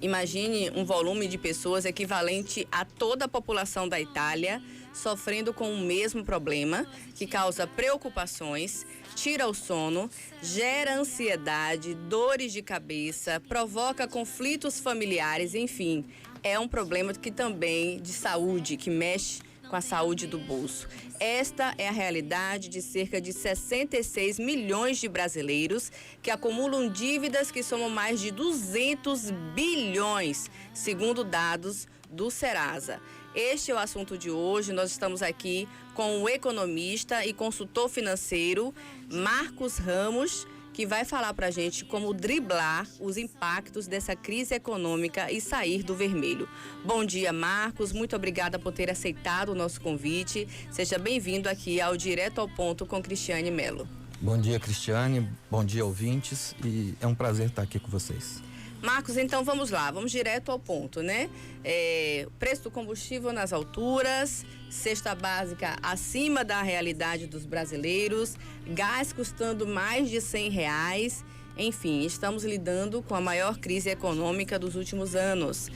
Imagine um volume de pessoas equivalente a toda a população da Itália sofrendo com o mesmo problema, que causa preocupações, tira o sono, gera ansiedade, dores de cabeça, provoca conflitos familiares, enfim, é um problema que também de saúde, que mexe com a saúde do bolso. Esta é a realidade de cerca de 66 milhões de brasileiros que acumulam dívidas que somam mais de 200 bilhões, segundo dados do Serasa. Este é o assunto de hoje. Nós estamos aqui com o economista e consultor financeiro Marcos Ramos, que vai falar para a gente como driblar os impactos dessa crise econômica e sair do vermelho. Bom dia, Marcos. Muito obrigada por ter aceitado o nosso convite. Seja bem-vindo aqui ao Direto ao Ponto com Cristiane Mello. Bom dia, Cristiane. Bom dia, ouvintes. E é um prazer estar aqui com vocês. Marcos, então vamos lá, vamos direto ao ponto, né? Preço do combustível nas alturas, cesta básica acima da realidade dos brasileiros, gás custando mais de R$100, enfim, estamos lidando com a maior crise econômica dos últimos anos.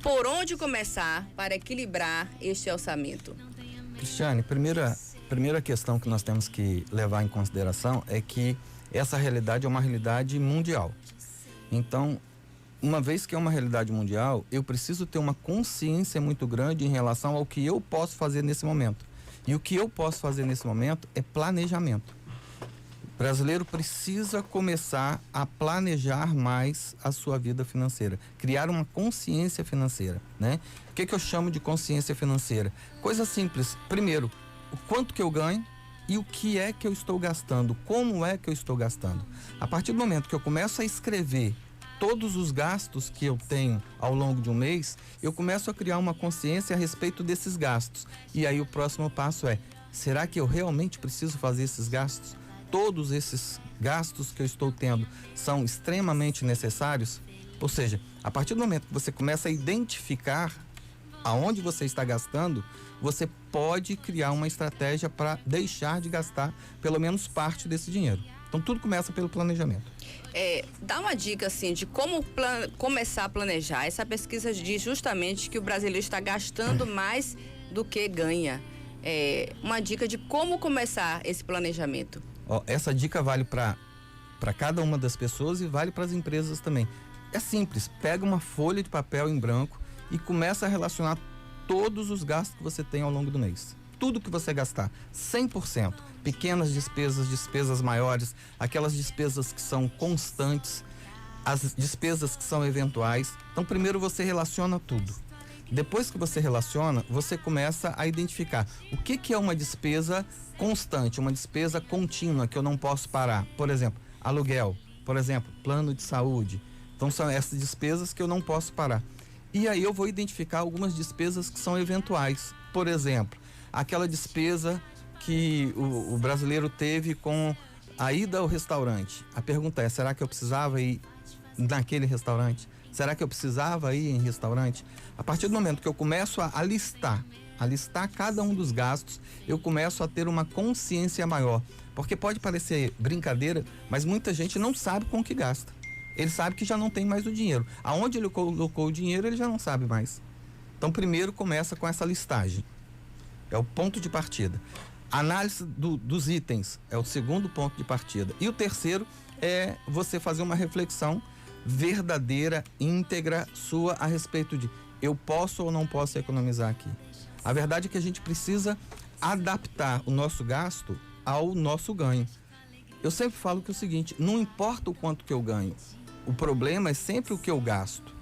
Por onde começar para equilibrar este orçamento? Cristiane, primeira questão que nós temos que levar em consideração é que essa realidade é uma realidade mundial. Então, uma vez que é uma realidade mundial, eu preciso ter uma consciência muito grande em relação ao que eu posso fazer nesse momento. E o que eu posso fazer nesse momento é planejamento. O brasileiro precisa começar a planejar mais a sua vida financeira, criar uma consciência financeira, né? O que eu chamo de consciência financeira? Coisa simples. Primeiro, o quanto que eu ganho e o que é que eu estou gastando, como é que eu estou gastando. A partir do momento que eu começo a escrever todos os gastos que eu tenho ao longo de um mês, eu começo a criar uma consciência a respeito desses gastos. E aí o próximo passo é: será que eu realmente preciso fazer esses gastos? Todos esses gastos que eu estou tendo são extremamente necessários? Ou seja, a partir do momento que você começa a identificar aonde você está gastando, você pode criar uma estratégia para deixar de gastar pelo menos parte desse dinheiro. Então tudo começa pelo planejamento. Dá uma dica assim de como começar a planejar. Essa pesquisa diz justamente que o brasileiro está gastando mais do que ganha. Uma dica de como começar esse planejamento. Essa dica vale para cada uma das pessoas e vale para as empresas também. É simples, pega uma folha de papel em branco e começa a relacionar todos os gastos que você tem ao longo do mês. Tudo que você gastar, 100%, pequenas despesas, despesas maiores, aquelas despesas que são constantes, as despesas que são eventuais. Então, primeiro você relaciona tudo. Depois que você relaciona, você começa a identificar o que é uma despesa constante, uma despesa contínua que eu não posso parar. Por exemplo, aluguel, por exemplo, plano de saúde. Então, são essas despesas que eu não posso parar. E aí eu vou identificar algumas despesas que são eventuais. Por exemplo, aquela despesa que o brasileiro teve com a ida ao restaurante. A pergunta é: será que eu precisava ir naquele restaurante? Será que eu precisava ir em restaurante? A partir do momento que eu começo a listar cada um dos gastos, eu começo a ter uma consciência maior. Porque pode parecer brincadeira, mas muita gente não sabe com o que gasta. Ele sabe que já não tem mais o dinheiro. Aonde ele colocou o dinheiro, ele já não sabe mais. Então, primeiro começa com essa listagem. É o ponto de partida. Análise dos itens é o segundo ponto de partida. E o terceiro é você fazer uma reflexão verdadeira, íntegra sua a respeito de: eu posso ou não posso economizar aqui? A verdade é que a gente precisa adaptar o nosso gasto ao nosso ganho. Eu sempre falo que é o seguinte: não importa o quanto que eu ganho, o problema é sempre o que eu gasto.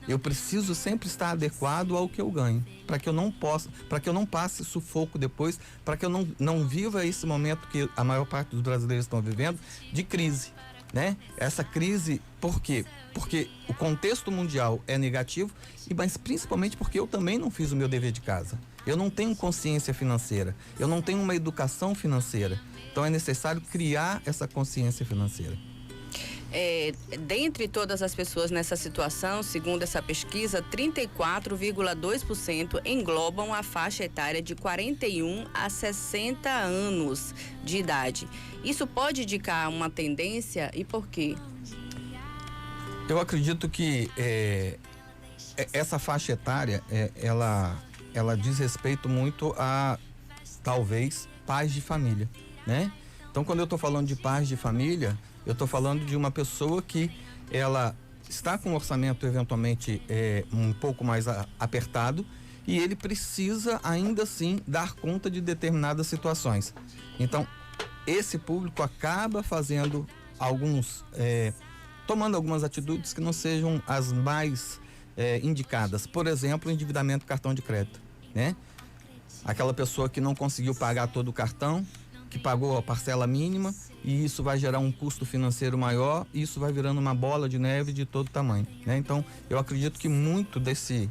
Eu preciso sempre estar adequado ao que eu ganho, para que eu não passe sufoco depois, para que eu não viva esse momento que a maior parte dos brasileiros estão vivendo, de crise, né? Essa crise, por quê? Porque o contexto mundial é negativo, mas principalmente porque eu também não fiz o meu dever de casa. Eu não tenho consciência financeira, eu não tenho uma educação financeira. Então é necessário criar essa consciência financeira. Dentre todas as pessoas nessa situação, segundo essa pesquisa, 34,2% englobam a faixa etária de 41 a 60 anos de idade. Isso pode indicar uma tendência e por quê? Eu acredito que essa faixa etária, ela diz respeito muito a, talvez, pais de família, né? Então, quando eu estou falando de pais de família, eu estou falando de uma pessoa que ela está com um orçamento eventualmente um pouco mais apertado e ele precisa ainda assim dar conta de determinadas situações. Então, esse público acaba fazendo tomando algumas atitudes que não sejam as mais indicadas. Por exemplo, o endividamento do cartão de crédito, né? Aquela pessoa que não conseguiu pagar todo o cartão, que pagou a parcela mínima, e isso vai gerar um custo financeiro maior, e isso vai virando uma bola de neve de todo tamanho, né? Então, eu acredito que muito desse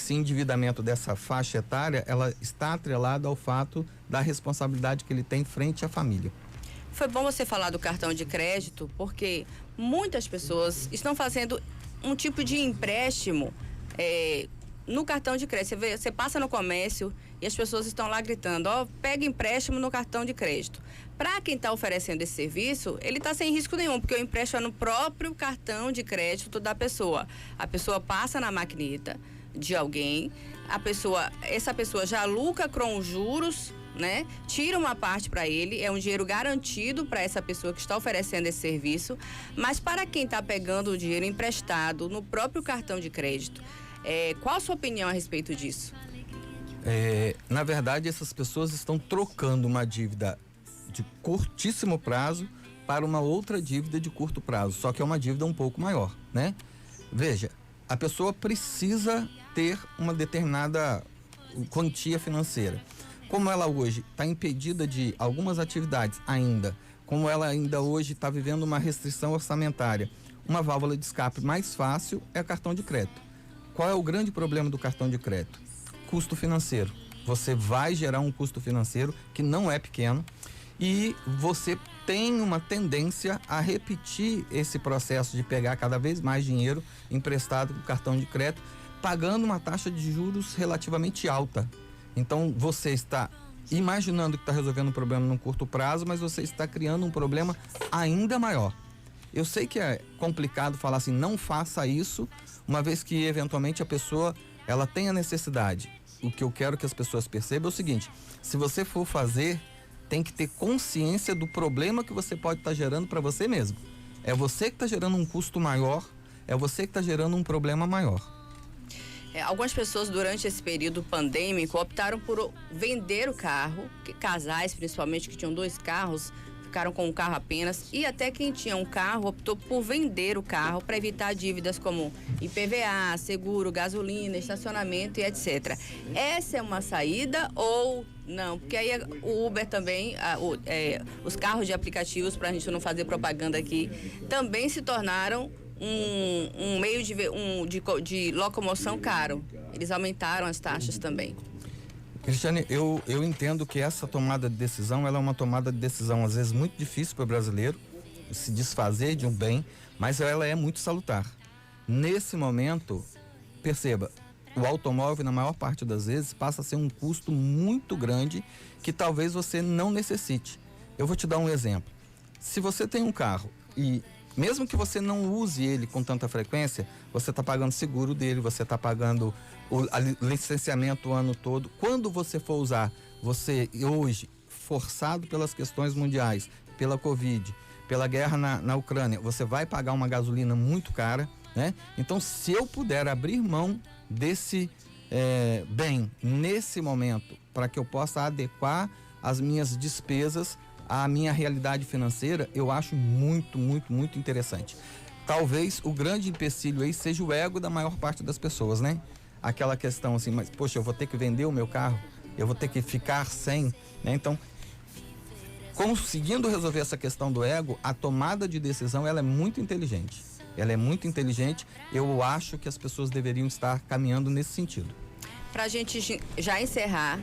endividamento dessa faixa etária, ela está atrelada ao fato da responsabilidade que ele tem frente à família. Foi bom você falar do cartão de crédito, porque muitas pessoas estão fazendo um tipo de empréstimo no cartão de crédito. Você passa no comércio e as pessoas estão lá gritando, pega empréstimo no cartão de crédito. Para quem está oferecendo esse serviço, ele está sem risco nenhum, porque o empréstimo é no próprio cartão de crédito da pessoa. A pessoa passa na maquineta de alguém, essa pessoa já lucra com os juros, né? Tira uma parte para ele, é um dinheiro garantido para essa pessoa que está oferecendo esse serviço, mas para quem está pegando o dinheiro emprestado no próprio cartão de crédito, qual a sua opinião a respeito disso? Na verdade, essas pessoas estão trocando uma dívida de curtíssimo prazo para uma outra dívida de curto prazo, só que é uma dívida um pouco maior, né? Veja, a pessoa precisa ter uma determinada quantia financeira. Como ela hoje está impedida de algumas atividades ainda, como ela ainda hoje está vivendo uma restrição orçamentária, uma válvula de escape mais fácil é o cartão de crédito. Qual é o grande problema do cartão de crédito? Custo financeiro. Você vai gerar um custo financeiro que não é pequeno e você tem uma tendência a repetir esse processo de pegar cada vez mais dinheiro emprestado com cartão de crédito, pagando uma taxa de juros relativamente alta. Então, você está imaginando que está resolvendo um problema num curto prazo, mas você está criando um problema ainda maior. Eu sei que é complicado falar assim, não faça isso, uma vez que eventualmente a pessoa, ela tem a necessidade. O que eu quero que as pessoas percebam é o seguinte, se você for fazer, tem que ter consciência do problema que você pode estar gerando para você mesmo. É você que está gerando um custo maior, é você que está gerando um problema maior. Algumas pessoas durante esse período pandêmico optaram por vender o carro, casais principalmente que tinham 2 carros, ficaram com um carro apenas, e até quem tinha um carro optou por vender o carro para evitar dívidas como IPVA, seguro, gasolina, estacionamento e etc. Essa é uma saída ou não? Porque aí o Uber também, os carros de aplicativos, para a gente não fazer propaganda aqui, também se tornaram um meio de locomoção caro. Eles aumentaram as taxas também. Cristiane, eu entendo que essa tomada de decisão, ela é uma tomada de decisão às vezes muito difícil para o brasileiro se desfazer de um bem, mas ela é muito salutar. Nesse momento, perceba, o automóvel na maior parte das vezes passa a ser um custo muito grande que talvez você não necessite. Eu vou te dar um exemplo. Se você tem um carro e mesmo que você não use ele com tanta frequência, você está pagando seguro dele, você está pagando o licenciamento o ano todo. Quando você for usar, você hoje, forçado pelas questões mundiais, pela Covid, pela guerra na Ucrânia, você vai pagar uma gasolina muito cara, né? Então, se eu puder abrir mão desse bem nesse momento, para que eu possa adequar as minhas despesas a minha realidade financeira, eu acho muito, muito, muito interessante. Talvez o grande empecilho aí seja o ego da maior parte das pessoas, né? Aquela questão assim, mas poxa, eu vou ter que vender o meu carro, eu vou ter que ficar sem, né? Então, conseguindo resolver essa questão do ego, a tomada de decisão, ela é muito inteligente. Ela é muito inteligente, eu acho que as pessoas deveriam estar caminhando nesse sentido. Pra gente já encerrar,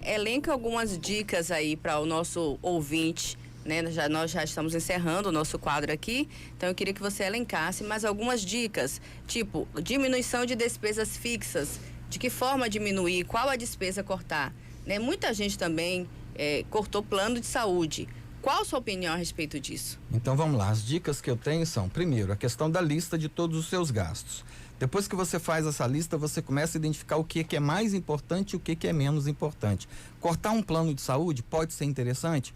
elenca algumas dicas aí para o nosso ouvinte, né? Nós já estamos encerrando o nosso quadro aqui, então eu queria que você elencasse mais algumas dicas, tipo diminuição de despesas fixas, de que forma diminuir, qual a despesa cortar, né? Muita gente também cortou plano de saúde. Qual a sua opinião a respeito disso? Então vamos lá, as dicas que eu tenho são, primeiro, a questão da lista de todos os seus gastos. Depois que você faz essa lista, você começa a identificar o que é mais importante e o que é menos importante. Cortar um plano de saúde pode ser interessante?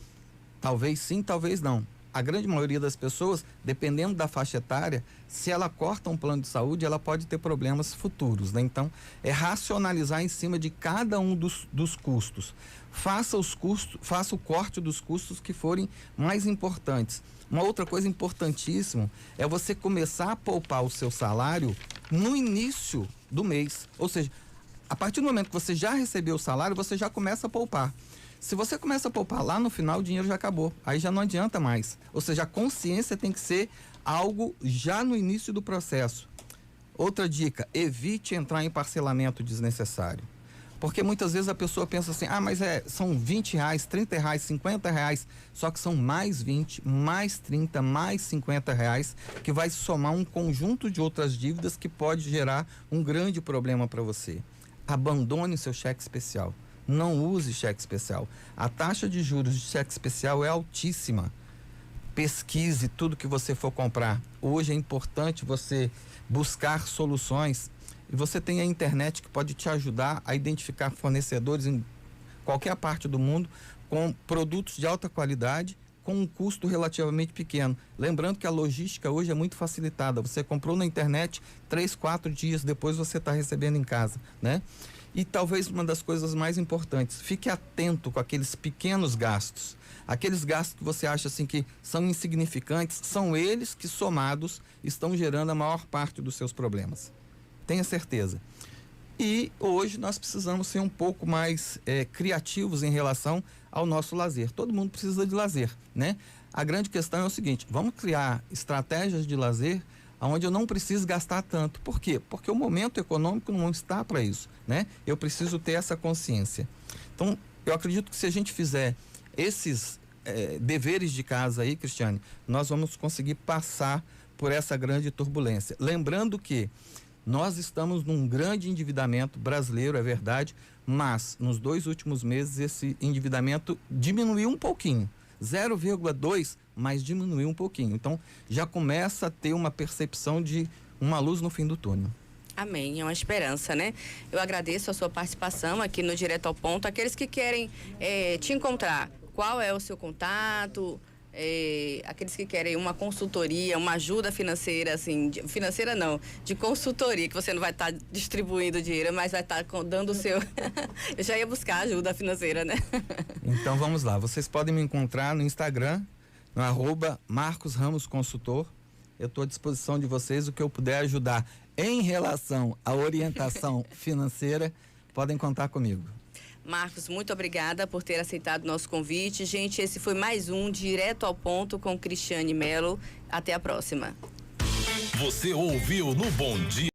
Talvez sim, talvez não. A grande maioria das pessoas, dependendo da faixa etária, se ela corta um plano de saúde, ela pode ter problemas futuros, né? Então, é racionalizar em cima de cada um dos custos. Faça o corte dos custos que forem mais importantes. Uma outra coisa importantíssima é você começar a poupar o seu salário no início do mês. Ou seja, a partir do momento que você já recebeu o salário, você já começa a poupar. Se você começa a poupar lá no final, o dinheiro já acabou. Aí já não adianta mais. Ou seja, a consciência tem que ser algo já no início do processo. Outra dica, evite entrar em parcelamento desnecessário. Porque muitas vezes a pessoa pensa assim, mas são R$20, R$30, R$50, só que são mais 20, mais 30, mais R$50, que vai somar um conjunto de outras dívidas que pode gerar um grande problema para você. Abandone seu cheque especial. Não use cheque especial. A taxa de juros de cheque especial é altíssima. Pesquise tudo que você for comprar. Hoje é importante você buscar soluções. E você tem a internet que pode te ajudar a identificar fornecedores em qualquer parte do mundo com produtos de alta qualidade, com um custo relativamente pequeno. Lembrando que a logística hoje é muito facilitada. Você comprou na internet, 3, 4 dias depois você está recebendo em casa, né? E talvez uma das coisas mais importantes, fique atento com aqueles pequenos gastos. Aqueles gastos que você acha assim que são insignificantes, são eles que somados estão gerando a maior parte dos seus problemas. Tenha certeza. E hoje nós precisamos ser um pouco mais criativos em relação ao nosso lazer. Todo mundo precisa de lazer, né? A grande questão é o seguinte, vamos criar estratégias de lazer onde eu não preciso gastar tanto. Por quê? Porque o momento econômico não está para isso, né? Eu preciso ter essa consciência. Então, eu acredito que se a gente fizer esses deveres de casa aí, Cristiane, nós vamos conseguir passar por essa grande turbulência. Lembrando que nós estamos num grande endividamento brasileiro, é verdade, mas nos 2 últimos meses esse endividamento diminuiu um pouquinho, 0,2, mas diminuiu um pouquinho. Então já começa a ter uma percepção de uma luz no fim do túnel. Amém, é uma esperança, né? Eu agradeço a sua participação aqui no Direto ao Ponto. Aqueles que querem te encontrar, qual é o seu contato? Aqueles que querem uma consultoria, uma ajuda financeira, assim, financeira não, de consultoria, que você não vai estar distribuindo dinheiro, mas vai estar dando o seu... Eu já ia buscar ajuda financeira, né? Então vamos lá, vocês podem me encontrar no Instagram, no @MarcosRamosConsultor. Eu estou à disposição de vocês, o que eu puder ajudar em relação à orientação financeira, podem contar comigo. Marcos, muito obrigada por ter aceitado o nosso convite. Gente, esse foi mais um Direto ao Ponto com Cristiane Melo. Até a próxima. Você ouviu no Bom Dia